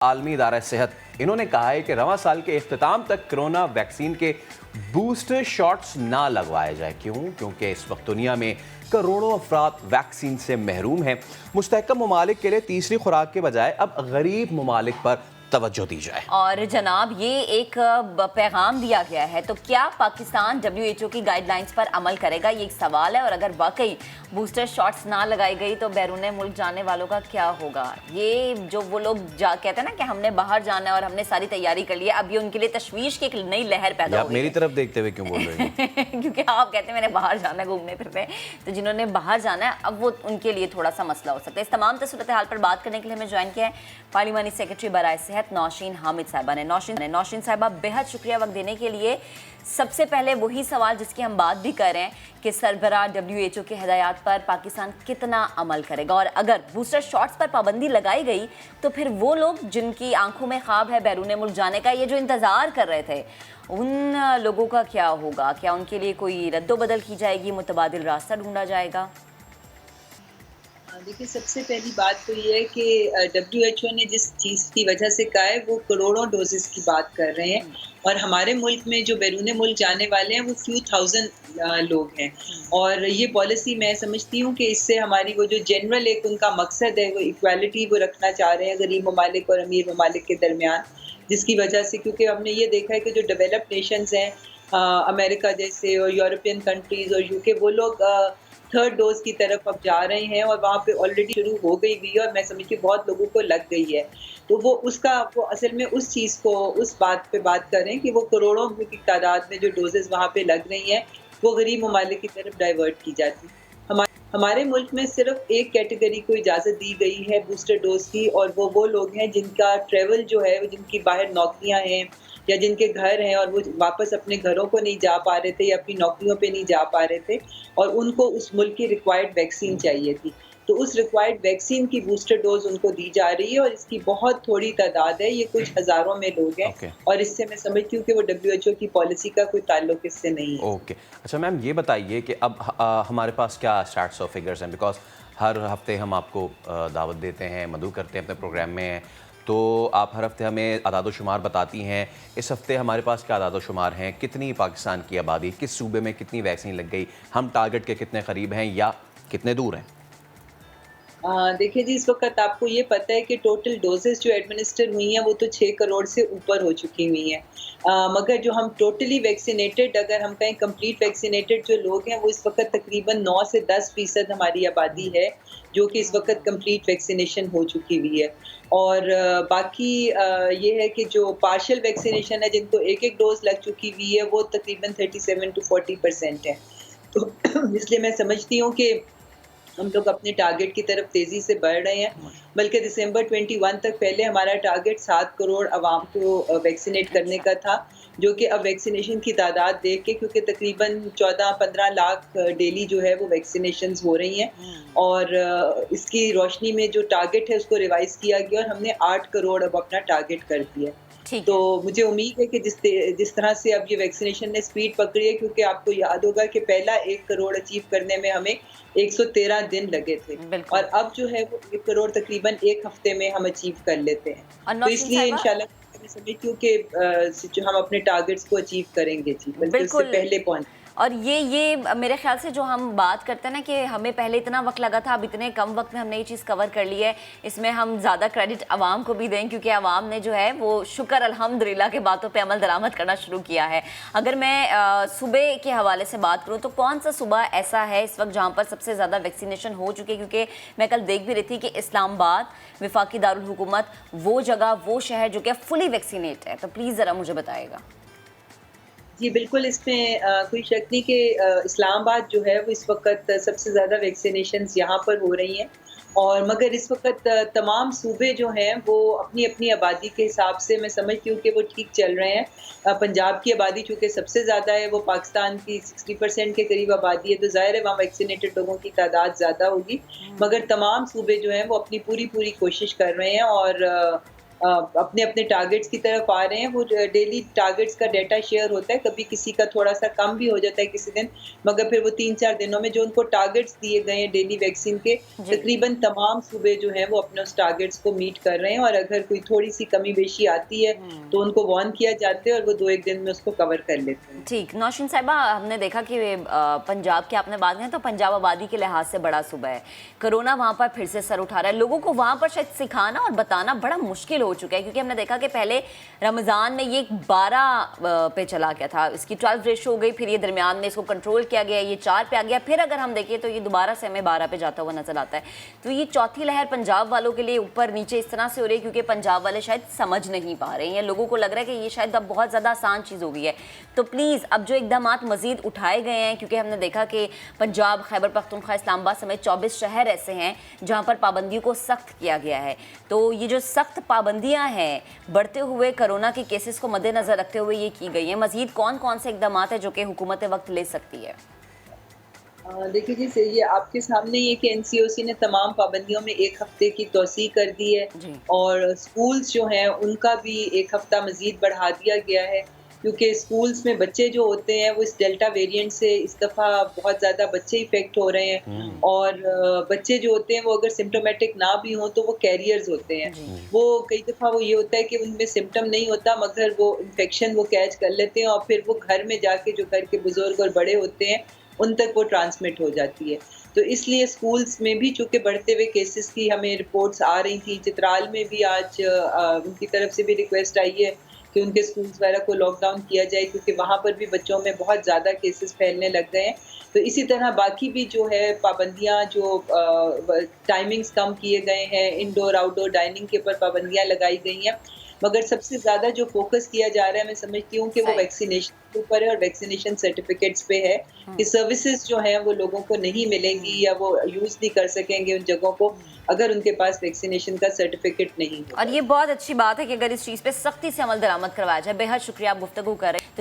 आलमी इदारा सेहत इन्होंने कहा है कि रवां साल के इख्तिताम तक कोरोना वैक्सीन के बूस्टर शॉट्स ना लगवाए जाए। क्योंकि इस वक्त दुनिया में करोड़ों अफराद वैक्सीन से महरूम हैं। मुस्तहकम ममालिक के लिए तीसरी खुराक के बजाय अब गरीब ममालिक पर तवज्जो दी जाए। और जनाब ये एक पैगाम दिया गया है, तो क्या पाकिस्तान WHO की गाइडलाइंस पर अमल करेगा, ये एक सवाल है। और अगर वाकई बूस्टर शॉट्स ना लगाई गई तो बैरून मुल्क जाने वालों का क्या होगा। ये जो वो लोग कहते हैं ना कि हमने बाहर जाना है और हमने सारी तैयारी कर ली है, अब ये उनके लिए तशवीश की एक नई लहर पैदा हो गई है। मेरी तरफ देखते हुए क्यों बोल रहे हैं? क्योंकि आप कहते हैं मैंने बाहर जाना है घूमने फिरने, तो जिन्होंने बाहर जाना है अब वो उनके लिए थोड़ा सा मसला हो सकता है। इस तमाम सूरत हाल पर बात करने के लिए हमें ज्वाइन किया है पार्लिमानी सेक्रेटरी बराए सेहत नौशीन हामिद साहिबा ने। नौशीन साहिबा, बेहद शुक्रिया वक्त देने के लिए। सबसे पहले वही सवाल जिसकी हम बात भी कर रहे हैं कि सरबराह WHO के हिदायत पर पाकिस्तान कितना अमल करेगा, और अगर बूस्टर शॉट्स पर पाबंदी लगाई गई तो फिर वो लोग जिनकी आंखों में ख्वाब है बैरून मुल्क जाने का, ये जो इंतज़ार कर रहे थे, उन लोगों का क्या होगा? क्या उनके लिए कोई रद्दोबदल की जाएगी, मुतबादिल रास्ता ढूंढा जाएगा? देखिए, सबसे पहली बात तो ये है कि WHO ने जिस चीज़ की वजह से कहा है वो करोड़ों डोजेस की बात कर रहे हैं, और हमारे मुल्क में जो बैरून मुल्क जाने वाले हैं वो फ्यू थाउजेंड लोग हैं। और ये पॉलिसी मैं समझती हूँ कि इससे हमारी वो जो जनरल एक उनका मकसद है वो इक्वालिटी वो रखना चाह रहे हैं गरीब ममालिक और अमीर ममालिक के दरमियान, जिसकी वजह से, क्योंकि हमने ये देखा है कि जो डेवलप्ड नेशंस हैं अमेरिका जैसे और यूरोपियन कंट्रीज़ और UK, वो लोग थर्ड डोज की तरफ अब जा रहे हैं और वहाँ पे ऑलरेडी शुरू हो गई हुई है और मैं समझती हूँ बहुत लोगों को लग गई है। तो वो असल में उस चीज़ को, उस बात पे बात करें कि वो करोड़ों की तादाद में जो डोजेज़ वहाँ पे लग रही हैं वो गरीब ममालिक की तरफ डाइवर्ट की जाती। हमारे मुल्क में सिर्फ एक कैटेगरी को इजाज़त दी गई है बूस्टर डोज की, और वो लोग हैं जिनका ट्रैवल जो है, जिनकी बाहर नौकरियां हैं या जिनके घर हैं और वो वापस अपने घरों को नहीं जा पा रहे थे या अपनी नौकरियों पे नहीं जा पा रहे थे, और उनको उस मुल्क की रिक्वायर्ड वैक्सीन चाहिए थी। तो उस रिक्वायर्ड वैक्सीन की बूस्टर डोज उनको दी जा रही है और इसकी बहुत थोड़ी तादाद है, ये कुछ हज़ारों में लोग हैं। और इससे मैं समझती हूँ कि वो WHO की पॉलिसी का कोई ताल्लुक इससे नहीं है। अच्छा मैम, ये बताइए कि अब हमारे पास क्या स्टार्ट्स और फिगर्स हैं, बिकॉज हर हफ्ते हम आपको दावत देते हैं, मदऊ करते हैं अपने प्रोग्राम में, तो आप हर हफ्ते हमें अदाद शुमार बताती हैं। इस हफ्ते हमारे पास क्या अदाद शुमार हैं, कितनी पाकिस्तान की आबादी, किस सूबे में कितनी वैक्सीन लग गई, हम टारगेट के कितने करीब हैं या कितने दूर हैं? देखिए जी, इस वक्त आपको ये पता है कि टोटल डोजेस जो एडमिनिस्टर हुई हैं वो तो 6 करोड़ से ऊपर हो चुकी हुई हैं, मगर जो हम टोटली वैक्सीनेटेड, अगर हम कहें कंप्लीट वैक्सीनेटेड जो लोग हैं, वो इस वक्त तकरीबन 9 से 10% हमारी आबादी है जो कि इस वक्त कंप्लीट वैक्सीनेशन हो चुकी हुई है। और बाकी ये है कि जो पार्शियल वैक्सीनेशन है, जिनको एक डोज लग चुकी हुई है, वो तकरीबन 37 to 40% है। तो इसलिए मैं समझती हूँ कि हम लोग अपने टारगेट की तरफ तेज़ी से बढ़ रहे हैं। बल्कि दिसंबर 21 तक पहले हमारा टारगेट 7 करोड़ आवाम को वैक्सीनेट करने का था, जो कि अब वैक्सीनेशन की तादाद देख के, क्योंकि तकरीबन 14-15 लाख डेली जो है वो वैक्सीनेशंस हो रही हैं, और इसकी रोशनी में जो टारगेट है उसको रिवाइज़ किया गया और हमने 8 करोड़ अब अपना टारगेट कर दिया। तो मुझे उम्मीद है कि जिस तरह से अब ये वैक्सीनेशन ने स्पीड पकड़ी है, क्योंकि आपको याद होगा कि पहला 1 करोड़ अचीव करने में हमें 113 दिन लगे थे, और अब जो है वो 1 करोड़ तकरीबन 1 हफ्ते में हम अचीव कर लेते हैं। तो इसलिए इंशाल्लाह मैं समझती हूँ कि जो हम अपने टारगेट्स को अचीव करेंगे जी, बल्कि उससे पहले पहुँच। और ये मेरे ख्याल से जो हम बात करते हैं ना कि हमें पहले इतना वक्त लगा था, अब इतने कम वक्त में हमने ये चीज़ कवर कर ली है, इसमें हम ज़्यादा क्रेडिट आवाम को भी दें, क्योंकि आवाम ने जो है वो शुक्र अल्हम्दुलिल्लाह के बातों पे अमल दरामद करना शुरू किया है। अगर मैं सूबे के हवाले से बात करूँ तो कौन सा सूबा ऐसा है इस वक्त जहाँ पर सबसे ज़्यादा वैक्सीनेशन हो चुकी है? क्योंकि मैं कल देख भी रही थी कि इस्लामाबाद वफाकी दारुल हुकूमत, वो जगह, वो शहर जो कि फुली वैक्सीनेट है, तो प्लीज़ ज़रा मुझे बताइएगा। जी बिल्कुल, इसमें कोई शक नहीं कि इस्लामाबाद जो है वो इस वक्त सबसे ज़्यादा वैक्सीनेशंस यहाँ पर हो रही हैं, और मगर इस वक्त तमाम सूबे जो हैं वो अपनी अपनी आबादी के हिसाब से मैं समझती हूँ कि वो ठीक चल रहे हैं। पंजाब की आबादी चूँकि सबसे ज़्यादा है, वो पाकिस्तान की 60% के करीब आबादी है, तो ज़ाहिर है वहाँ वैक्सीनेटेड लोगों की तादाद ज़्यादा होगी, मगर तमाम सूबे जो हैं वो अपनी पूरी कोशिश कर रहे हैं, और अपने अपने टारगेट्स की तरफ आ रहे हैं। वो डेली टारगेट्स का डाटा शेयर होता है, कभी किसी का थोड़ा-सा कम भी हो जाता है किसी दिन, मगर फिर वो 3-4 दिनों में जो उनको टारगेट्स दिए गए हैं डेली वैक्सीन के, जी। तकरीबन तमाम सूबे जो हैं वो अपने उस टारगेट्स को मीट कर रहे हैं और अगर कोई थोड़ी-सी कमी-बेशी आती है, तो उनको वार्न किया जाता है और वो 2-1 दिन में उसको कवर कर लेते हैं। ठीक, नौशीन साहिबा, हमने देखा कि पंजाब की आपने बात की तो पंजाब आबादी के लिहाज से बड़ा सूबा है। कोरोना वहाँ पर फिर से सर उठा रहा है। लोगों को वहाँ पर शायद सिखाना और बताना बड़ा मुश्किल हो चुका है, क्योंकि हमने देखा कि पहले रमज़ान में ये 12 पे चला गया था, इसकी 12 रेशो हो गई, फिर ये दरमियान में इसको कंट्रोल किया गया, ये 4 पे आ गया, फिर अगर हम देखें तो ये दोबारा से हमें 12 पे जाता हुआ नजर आता है। तो ये चौथी लहर पंजाब वालों के लिए ऊपर नीचे इस तरह से हो रही है क्योंकि पंजाब वाले शायद समझ नहीं पा रहे हैं, लोगों को लग रहा है कि ये शायद अब बहुत ज़्यादा आसान चीज़ हो गई है। तो प्लीज़ अब जो इकदामात मजीद उठाए गए हैं, क्योंकि हमने देखा कि पंजाब, खैबर पख्तूनख्वा, इस्लामाबाद समेत 24 शहर ऐसे हैं जहाँ पर पाबंदियों को सख्त किया गया है। तो ये जो सख्त पाबंदियाँ हैं बढ़ते हुए कोरोना के केसेस को मद्देनज़र रखते हुए ये की गई हैं, मजीद कौन कौन से इकदामात हैं जो कि हुकूमत वक्त ले सकती है? देखिए जी, सही है आपके सामने ये कि एनसीओसी ने तमाम पाबंदियों में 1 हफ्ते की तौसीह कर दी है जी। और स्कूल्स जो हैं उनका भी 1 हफ्ता मज़ीद बढ़ा दिया गया है, क्योंकि स्कूल्स में बच्चे जो होते हैं वो इस डेल्टा वेरिएंट से इस दफ़ा बहुत ज़्यादा बच्चे इफ़ेक्ट हो रहे हैं और बच्चे जो होते हैं वो अगर सिम्प्टोमेटिक ना भी हों तो वो कैरियर्स होते हैं। वो कई दफ़ा वो ये होता है कि उनमें सिम्पटम नहीं होता मगर वो इन्फेक्शन वो कैच कर लेते हैं और फिर वो घर में जाके जो घर के बुज़ुर्ग और बड़े होते हैं उन तक वो ट्रांसमिट हो जाती है। तो इसलिए स्कूल्स में भी चूँकि बढ़ते हुए केसेस की हमें रिपोर्ट्स आ रही थी, चित्राल में भी आज उनकी तरफ से भी रिक्वेस्ट आई है कि उनके स्कूल्स वगैरह को लॉकडाउन किया जाए क्योंकि वहाँ पर भी बच्चों में बहुत ज़्यादा केसेस फैलने लग गए हैं। तो इसी तरह बाकी भी जो है पाबंदियाँ जो टाइमिंग्स कम किए गए हैं, इंडोर आउटडोर डाइनिंग के ऊपर पाबंदियाँ लगाई गई हैं। मगर सबसे ज़्यादा जो फ़ोकस किया जा रहा है मैं समझती हूँ कि वो वैक्सीनेशन के ऊपर है और वैक्सीनेशन सर्टिफिकेट्स पे है कि सर्विसेज जो हैं वो लोगों को नहीं मिलेंगी या वो यूज़ नहीं कर सकेंगे उन जगहों को अगर उनके पास वैक्सीनेशन का सर्टिफिकेट नहीं हो। और ये बहुत अच्छी बात है कि अगर इस चीज़ पे सख्ती से अमल दरामद करवाया जाए। बेहद शुक्रिया, आप गुफ्तगू कर रहे हैं। तो